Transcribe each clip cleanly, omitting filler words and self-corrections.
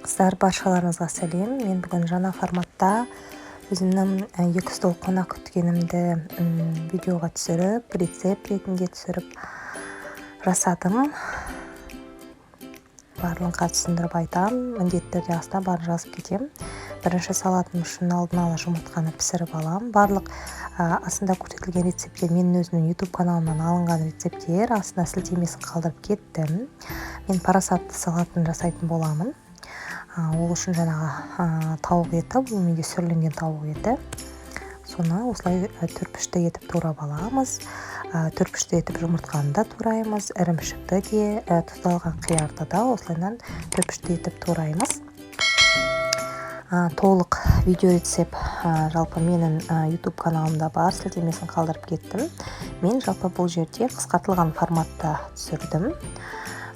Қыздар, баршаларыңызға сәлем. Мен бүгін жаңа форматта өзімнің екі стол қонақ күткенімді видеоға түсіріп, рецепт ретінде түсіріп жасадым. Барлығын түсіндіріп айтам, міндетті түрде астына барын жазып кетем. Бірінші салатым үшін алдын ала жұмыртқаны пісіріп алам. Барлық астында көрсетілген рецепттер менің өзімнің YouTube каналымнан алынған рецепттер. Астына сілтемесін қалдырып кеттім. Мен парасатты салатын жасайтын боламын. Ол үшін жаңағы тауық еті, бұл менде сүрленген тауық еті. Соны осылай түрпішті етіп турап аламыз. Түрпішті етіп жұмыртқаны да тураймыз. Ірімшікті де, тұздалған қиярды да осылайдан түрпішті етіп тураймыз. Толық видео рецепт жалпы менің YouTube каналымда бар, сілтемесін қалдырып кеттім. Мен жалпы бұл жерде қысқартылған форматта түсірдім.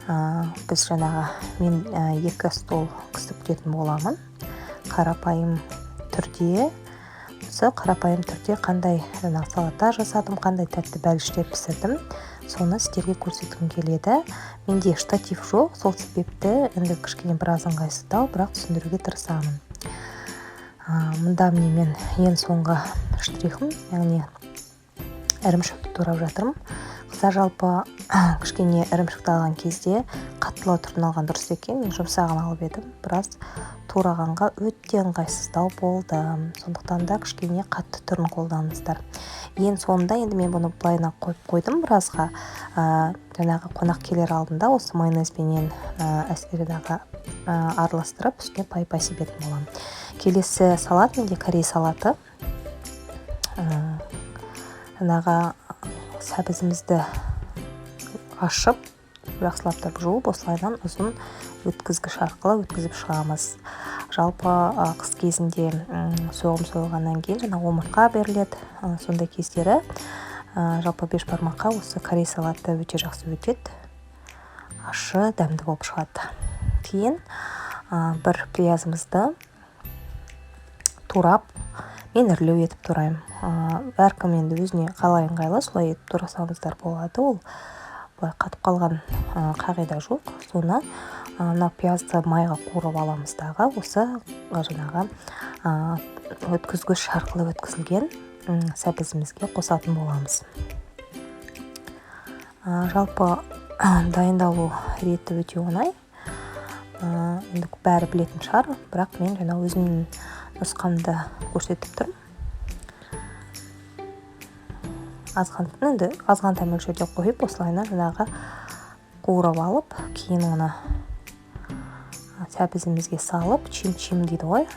Біз жаңағы мен екі стол кісі күтетін боламын. Қарапайым түрде, қандай салата жасадым, қандай тәтті бәліштер пісірдім, соны сіздерге көрсеткім келеді. Менде штатив жоқ, сол себепті енді кішкене біраз ыңғайсыздау, бірақ түсіндіруге тырысамын. Мұнда мен ең соңғы штрихым, яғни ірімшікті турап жатырмын. Қыздар, жалпы кішкене ірімшікті алған кезде қаттылау түрін алған дұрыс екен. Мен жұмсағын алып едім, біраз турағанға өте ыңғайсыздау болды. Сондықтан да кішкене қатты түрін қолданыңыздар. Ең соңында енді мен бұны былайына қойып қойдым біразға. Жаңағы қонақ келер алдында осы майонезбенен әскередағы араластырып, үстіне пай-пай себетін боламын. Келесі салат менде корей салаты. Жаңағы сәбізімізді ашып, жақсылап тұрып жуып, осылайдан ұзын өткізгіш арқылы өткізіп шығамыз. Жалпы қыс кезінде соғым сойылғаннан кейін жаңа омыртқа беріледі. Сондай кездері жалпы бешбармаққа осы корей салаты өте жақсы өтеді. Ашы, дәмді болып шығады. Кейін бір пиязымызды турап, мен үрлеу етіп турайым. Әркім енді өзіне қалай ыңғайлы, солай етіп турасаңыздар болады. Ол былай қатып қалған қағида жоқ. Соны пиязды майға қуырып аламыз дағы. Осы жаңағы өткізгіш арқылы өткізілген сәбізімізге қосатын боламыз. Жалпы дайындалу реті өте оңай. Енді бәрі білетін шығар, бірақ мен жаңа өзімнің нұсқамды көрсетіп тұрмын. Азғантай мөлшерде қойып, осылайына жаңағы қуырып алып, кейін оны сәбізімізге салып, чим-чим дейді ғой,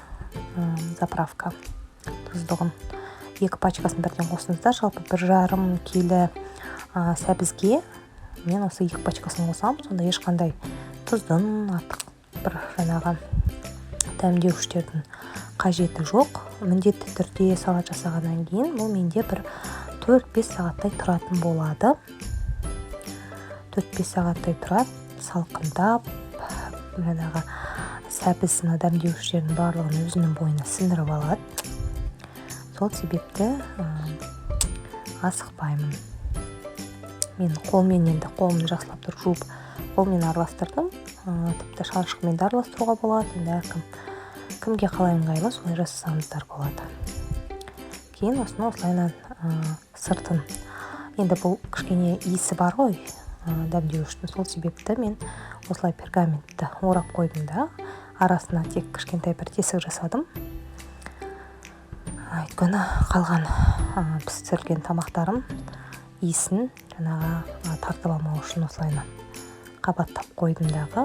заправка тұздығын 2 пачкасын бірден қосыңыздар. Жалпы 1,5 келі сәбізге мен осы 2 пачкасын қосам, сонда ешқандай тұздың артық бір жаңағы дәмдеуіштердің қажеті жоқ. Міндетті түрде салат жасағаннан кейін бұл менде бір 4-5 сағаттай тұратын болады. 4-5 сағаттай тұрады, салқындап, жаңағы сәбіздің дәмдеуіштердің барлығын өзінің бойына сіңіріп алады. Сол себепті асықпаймын. Мен қолымды жақсылап тұрып жуып, қолмен араластырдым. Тіпті шанышқымен де араластыруға болады. Енді әркім кімге қалай ыңғайлы, солай жасасаңыздар болады. Кейін осыны осылайынан сыртын. Енді бұл кішкене иісі бар ғой, дәмдеуіштің. Сол себепті мен осылай пергаментті орап қойдым да, арасына тек кішкентай бір тесік жасадым. Өйткені қалған пісірілген тамақтарым иісін жаңағы тартып алмау үшін осылайынан қабаттап қойдым дағы.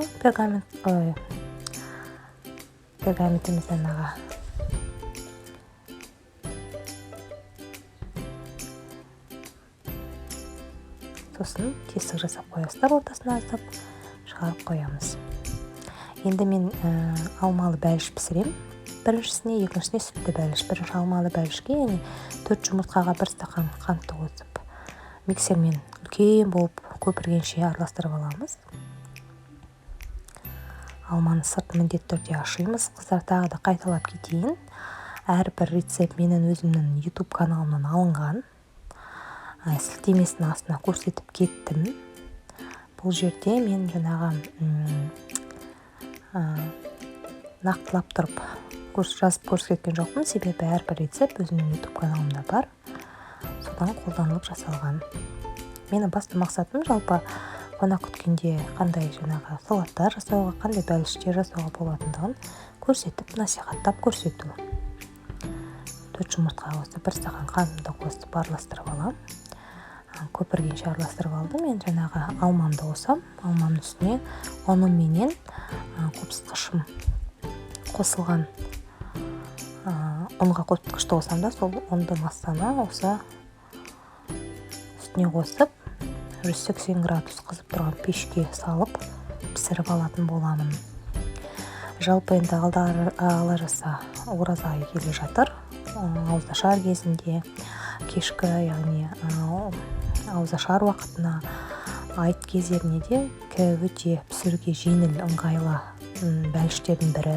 Пергаментіміз жаңағы сосын тесік жасап қоясыздар, ортасына аздап шығарып қоямыз. Енді мен алмалы бәліш пісірем. Біріншісіне, екіншісіне сүтті бәліш. Бірінші алмалы бәлішке, яғни 4 жұмыртқаға 1 стақан қантты қосып, миксермен үлкен болып көпіргенше араластырып аламыз. Алманы сыртын міндетті түрде ашимыз. Қыздар, тағы да қайталап кетейін. Әрбір рецепт менің өзімнің YouTube каналымнан алынған. Сілтемесін астына көрсетіп кеттім. Бұл жерде мен жаңағы нақтылап тұрып жазып көрсеткен жоқпын, себебі әрбір рецепт өзімнің YouTube каналымда бар, содан қолданылып жасалған. Менің басты мақсатым жалпы қонақ күткенде қандай жаңағы салаттар жасауға, қандай бәліштер жасауға болатындығын көрсетіп, насихаттап көрсету. 4 жұмыртқа қосып, 1 стақан қантты қосып араластырып аламын. Көпіргенше араластырып алдым. Мен жаңағы алмамды қосам, алмамның үстіне ұным менен қопсытқышым қосылған ұнға қопсытқышты қосам да, сол ұнды массаны осы үстіне қосып 180 градус қызып тұрған пешке салып пісіріп алатын боламын. Жалпы енді алла жазса ораза айы келе жатыр. Ауызашар кезінде, кешкі, яғни ауызашар уақытына, айт кездеріне де өте пісіруге жеңіл, ыңғайлы бәліштердің бірі.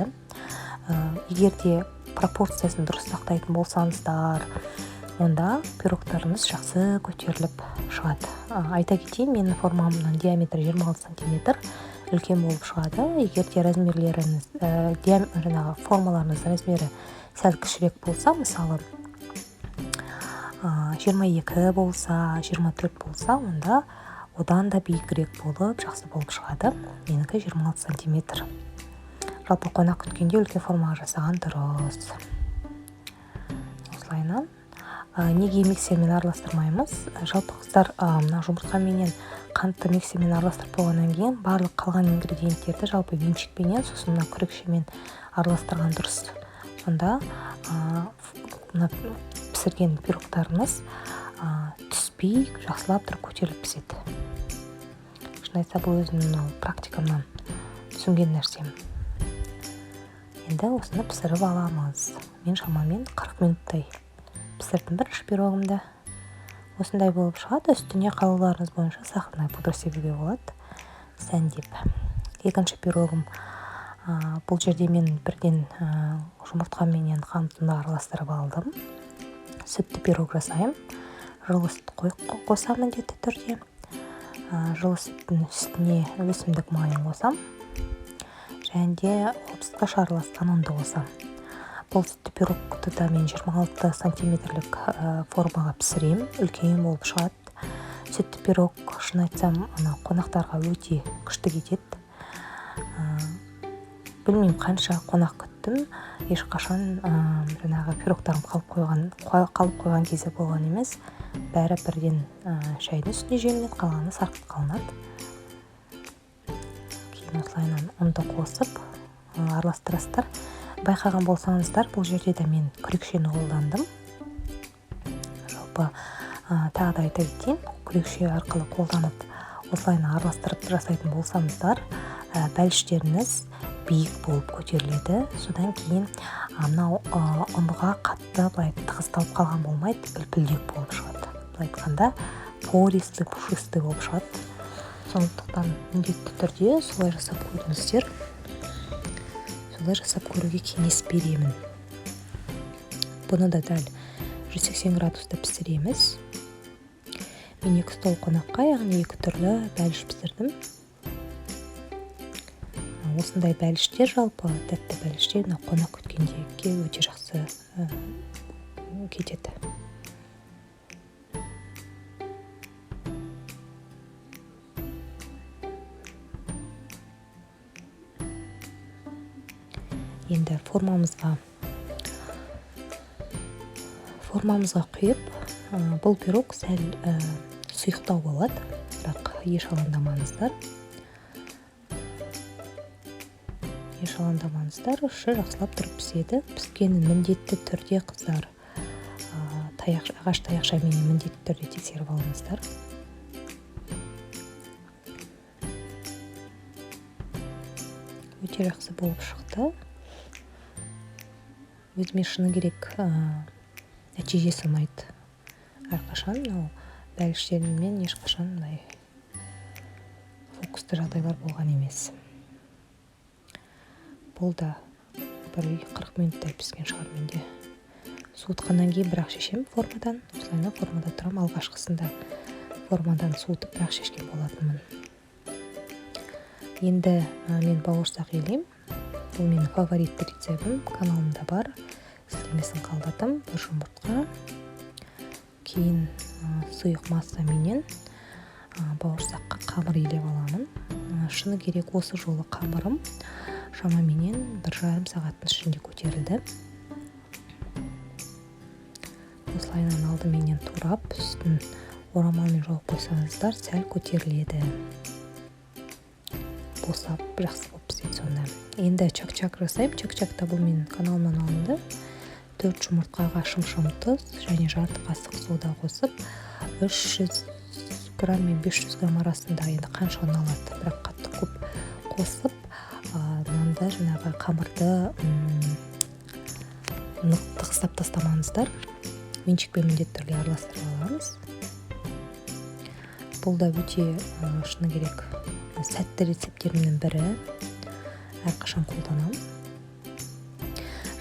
Егер де пропорциясын дұрыс сақтайтын болсаңыздар, онда пирогтарыңыз жақсы көтеріліп шығады. Айта кетейін, менің формамның диаметрі 26 см, үлкен болып шығады. Егер де размерлеріңіз, формаларыңыз размері сәл кішірек болса, мысалы 22 болса, 24 болса, онда одан да биігірек болып, жақсы болып шығады. Менікі 26 см. Жалпы қонақ күткенде үлкен формаға жасаған дұрыс. Осылайынан. Неге миксермен араластырмаймыз? Жалпы қыздар жұмыртқа менен қантты миксермен араластырып болғаннан кейін барлық қалған ингредиенттерді жалпы венчикпенен, сосын күрекшемен араластырған дұрыс. Сонда пісірген пирогтарымыз түспей, жақсылап тұрып көтеріліп піседі. Шын айтса, бұл өзімнің практикамнан түсінген нәрсем. Енді осыны пісіріп аламыз. Мен шамамен 40 минуттай пісірдім бірінші пирогымды. Осындай болып шығады. Үстіне қалауларыңыз бойынша сахарный пудра себуге болады, сәндеп. Екінші пирогым, бұл жерде мен бірден жұмыртқа менен қантты араластырып алдым. Сүтті пирог жасаймын. Жылы сүт қосамын міндетті түрде. Жылы сүттің үстіне өсімдік майын қосам. Және де қопсытқыш араласқан ұнды қосам. Бұл сүтті пирогты да мен 26 сантиметрлік формаға пісірем, үлкен болып шығады. Сүтті пирог, шын айтсам, қонақтарға өте күшті кетеді. Білмеймін, қанша қонақ күттім, ешқашан жаңағы пирогтарым қалып қойған кезде болған емес. Бәрі бірден шайдың үстіне желінеді, қалғаны сарқыт қалынады. Кейін осылайынан ұнды қосып араластырасыздар. Байқаған болсаңыздар, бұл жерде де мен күрекшені қолдандым. Жалпы тағы да айта кетейін, күрекше арқылы қолданып осылайынан араластырып жасайтын болсаңыздар, бәліштеріңіз биік болып көтеріледі. Содан кейін мынау ұнға қатты былай тығыздалып қалған болмайды, үлпілдек болып шығады. Былай айтқанда пористый, пушистый болып шығады. Сондықтан міндетті түрде солай жасап көріңіздер. Солай жасап көруге кеңес беремін. Бұны да дәл 180 градуста пісіреміз. Мен 2 стол қонаққа, яғни 2 түрлі бәліш пісірдім. Осындай бәліштер, жалпы тәтті бәліштер қонақ күткенде өте жақсы кетеді. Енді формамызға құйып, бұл пирог сәл сұйықтау болады, бірақ еш алаңдамаңыздар. Ұшы жақсылап тұрып піседі. Піскенін міндетті түрде қыздар ағаш таяқшамен міндетті түрде тексеріп алыңыздар. Өте жақсы болып шықты. Өзіме шыны керек нәтижесі ұнайды. Әрқашан бәліштеріммен ешқашан фокусты жағдайлар болған емес. Бұл да бір 40 минуттай піскен шығар менде. Суытқаннан кейін бірақ шешем формадан. Осылайна формада тұрам, алғашқысында формадан суытып бірақ шешкен болатынмын. Енді мен бауырсақ елеймін. бұл менің фаворит рецептім, каналымда бар, іздемесін қалдырдым. Бір жұмыртқа, кейін сұйық масса менен бауырсаққа қамыр илеп аламын. Шыны керек, осы жолы қамырым шамаменен 1,5 сағаттың ішінде көтерілді. Осылайынан алдыменен турап, үстін орамалмен жауып қойсаңыздар, сәл көтеріледі. Босап, жақсы болып піседі сонда. Енді чак-чак жасайым. Чак-чакта бұл менің каналымнан алынды. 4 жұмыртқаға шым-шым тұз және жарты қасық сода қосып, 300 грамм мен 500 грамм арасында, енді қаншаны алады, бірақ қатты көп қосып, нанды жаңағы қамырды тығыздап тастамаңыздар. Меншікпен міндетті түрде араластырып аламыз. Бұл да өте шыны керек сәтті рецепттерімнің бірі. Әрқашан қолданамын.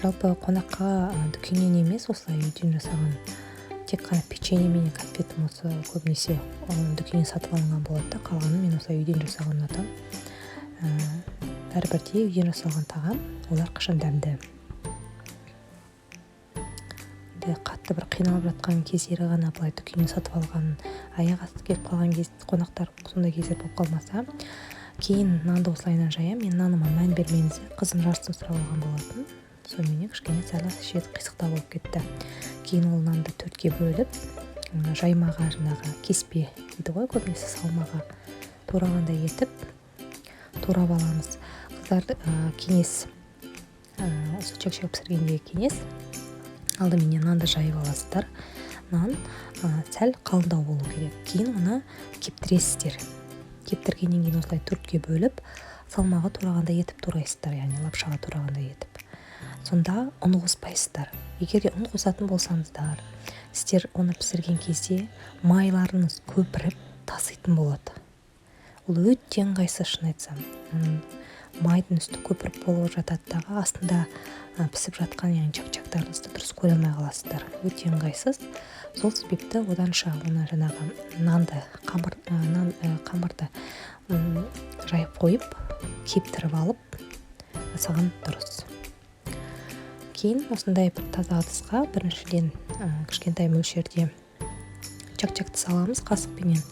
Жалпы қонаққа дүкеннен емес, осылай үйден жасаған тек қана печенье мен конфетім осы көбінесе дүкеннен сатып алынған болады. Қалғанын мен осылай үйден жасаған ұнатам. Бәрібірде үйден жасалған тағам, олар қашан дәмді. Қатты бір қиналып жатқан кездері ғана былай дүкеннен сатып алған, аяқ асты келіп қалған кез, қонақтар сондай кездер болып қалмаса, кейін нанды осылайынан жаям. Мен наныма мән бермеңіздер, қызым жарысын сұрап алған болатын. Сонымен кішкене сәл шет қисықтау болып кетті. Кейін ол нанды 4-ке бөліп, жаймаға жаңағы кеспе дейді ғой, көбінесе салмаға турағандай етіп турап аламыз. Қыздар кеңес, осы чак-чак пісіргендегі кеңес, алдыменен нанды жайып аласыздар. Нан сәл қалыңдау болу керек. Кейін оны кептіресіздер. Кептіргеннен кейін осылай 4-ке бөліп, салмағы турағандай етіп турайсыздар, яғни лапшаға турағандай етіп. Сонда ұн қоспайсыздар. Егер де ұн қосатын болсаңыздар, сіздер оны пісірген кезде майларыңыз көпіріп таситын болады. Ол өте ыңғайсыз, шын айтсам. Майдың үсті көпіріп болып жататыдағы астында пісіп жатқан, яғни чак-чактарыңызды дұрыс көре алмай қаласыздар. Өте ыңғайсыз. Сол себепті оданша оны жаңағы нанды, қамырды жайып қойып, кептіріп алып жасаған дұрыс. Кейін осындай бір таза ыдысқа біріншіден кішкентай мөлшерде чак-чакты саламыз, қасықпенен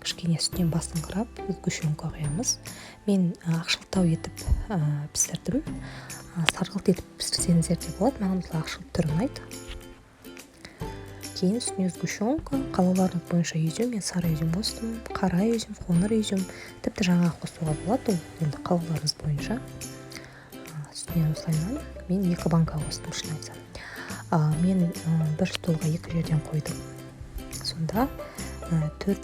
кішкене үстінен басыңқырап, сгущенка құямыз. Мен ақшылтау етіп пісірдім. Сарғылт етіп пісірсеңіздер де болады, маған ақшылт түрі ұнайды. Кейін үстіне сгущенка, қалауларыңыз бойынша изюм, мен сары изюм қостым, қара изюм, қоңыр изюм, тіпті жаңа қосуға болады, ол енді қалауларыңыз бойынша. Үстіне осылайынан мен 2 банка қостым, шын айтсам. Мен 1 столға 2 жерден қойдым. Сонда 2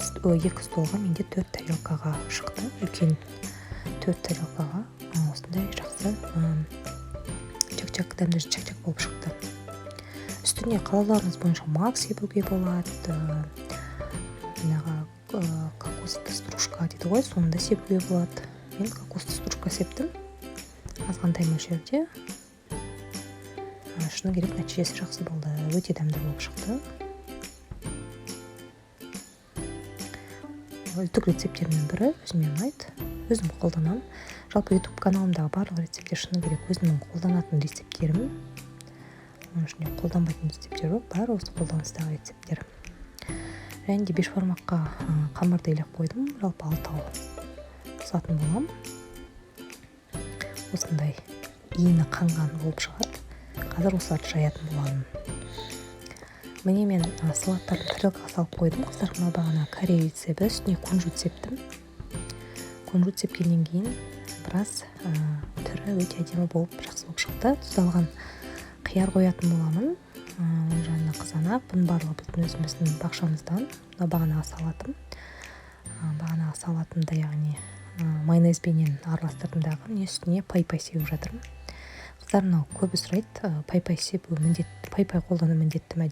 столға менде 4 тарелкаға шықты. Үлкен 4 тарелкаға осындай жақсы чак-чак, дәмді чак-чак болып шықты. Үстіне қалауларыңыз бойынша мак себуге болады. Кокосты стружка дейді ғой, соны да себуге болады. Мен кокосты стружка септім. Азғантай мөлшерде. Шыны керек, нәтижесі жақсы болды. Өте дәмді болып шықты. Үздік рецепттерінің бірі өзіме ұнайды. Өзім қолданамын. Жалпы YouTube каналымдағы барлық рецептер шыны керек өзімнің қолданатын рецептерім. Оның ішінде қолданбайтын рецептер жоқ, бәрі осы қолданыстағы рецептер. Және де бешбармаққа қамырды илеп қойдым. Жалпы 6 сатын болам. Осындай иіні қанған болып шығады. Қазір осыларды жаятын боламын. Міне мен салаттарды тарелкаға салып қойдым. Қыздар, мына бағана корей рецебі, үстіне кунжут септім. Кунжут сепкеннен кейін біраз түрі өте әдемі болып, жақсы болып шықты. Тұздалған қияр қоятын боламын. Оның жанына қызанақ, бұның барлығы біздің өзіміздің бақшамыздан. Мына бағанаға салатым. Бағанаға салатымда, яғни майонезбенен араластырдым дағы, үстіне пай-пай сеуіп жатырмын. Қыздар, мынау көбі сұрайды, пай-пай себу міндетті, пай-пай қолдану міндетті ме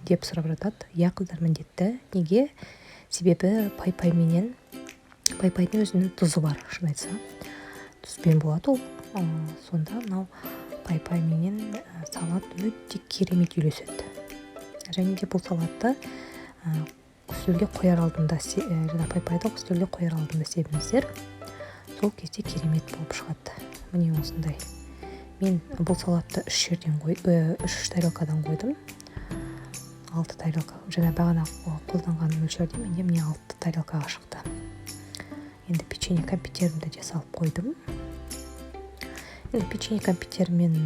деп сұрап жатады. Иә, қыздар, міндетті. Неге? Себебі пай-пайменен, пай-пайдың өзінің тұзы бар, шын айтса. Тұзбен болады ол. Сонда мынау пай-пайменен салат өте керемет үйлеседі. Және де бұл салатты үстелге қояр алдында, пай-пайды үстелге қояр алдында себіңіздер. Сол кезде керемет болып шығады. Міне осындай Мен бұл салатты 3 тарелкадан қойдым. 6 тарелка. Жаңа бағана қолданған мөлшерде менде міне 6 тарелкаға шықты. Енді печенье конфиттерімді де салып қойдым. Енді печенье конфиттер мен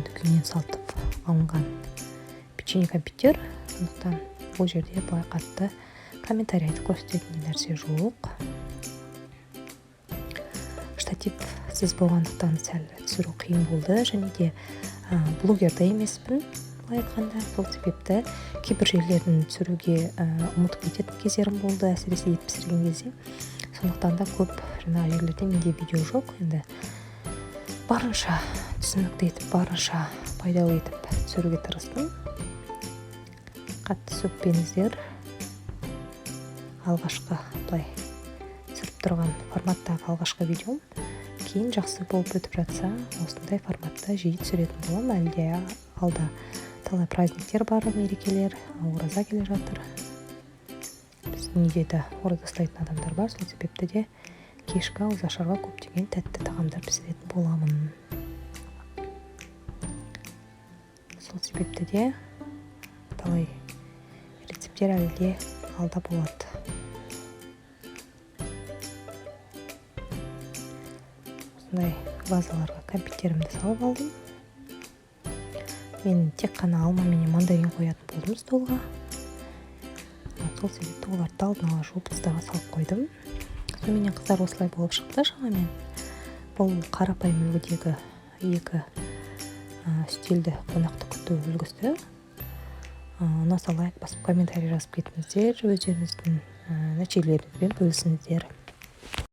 дүкеннен сатып алынған печенье конфиттер. Сондықтан бұл жерде былай қатты комментарий айтып көрсететін нәрсе жоқ. Штативсіз болғандықтан сәл түсіру қиын болды, және де блогерда емеспін, былай айтқанда. Сол себепті кейбір жерлерін түсіруге ұмытып кететін кездерім болды, әсіресе ет пісірген кезде. Сондықтан да көп жаңағы жерлерде менде видео жоқ. Енді барынша түсінікті етіп, барынша пайдалы етіп түсіруге тырыстым. Қатты сөкпеңіздер. Алғашқы былай түсіріп тұрған форматтағы алғашқы видеом кейін жақсы болып өтіп жатса, осындай форматта жиі түсіретін боламын. Әлде алда талай праздниктер бар, мерекелер, ораза келе жатыр. Біздің үйде де ораза ұстайтын адамдар бар, сол себепті де кешкі ауызашарға көптеген тәтті тағамдар пісіретін боламын. Сол себепті де талай рецептер әлі де алда болады. Осындай вазаларға конфиттерімді салып алдым. Мен тек қана алма мен мандарин қоятын болдым столға. Сол себепті оларды алдын ала жуып тыстағы салып қойдым. Сонымен қыздар осылай болып шықты шамамен. Бұл қарапайым үлгідегі екі үстелді қонақты күту үлгісі. Ұнаса лайк басып комментарий жазып кетіңіздер, өздеріңіздің нәтижелеріңізбен бөлісіңіздер.